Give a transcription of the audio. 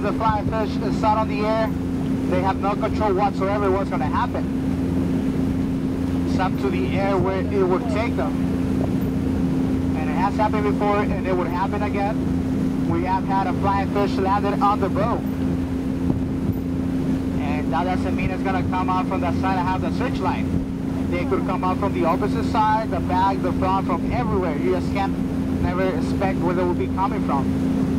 once the flying fish is out on the air, they have no control whatsoever what's going to happen. It's up to the air where it would take them. And it has happened before, and it would happen again. We have had a flying fish landed on the boat. And that doesn't mean it's going to come out from that side I have the searchlight. They could come out from the opposite side, the back, the front, from everywhere. You just can't never expect where they will be coming from.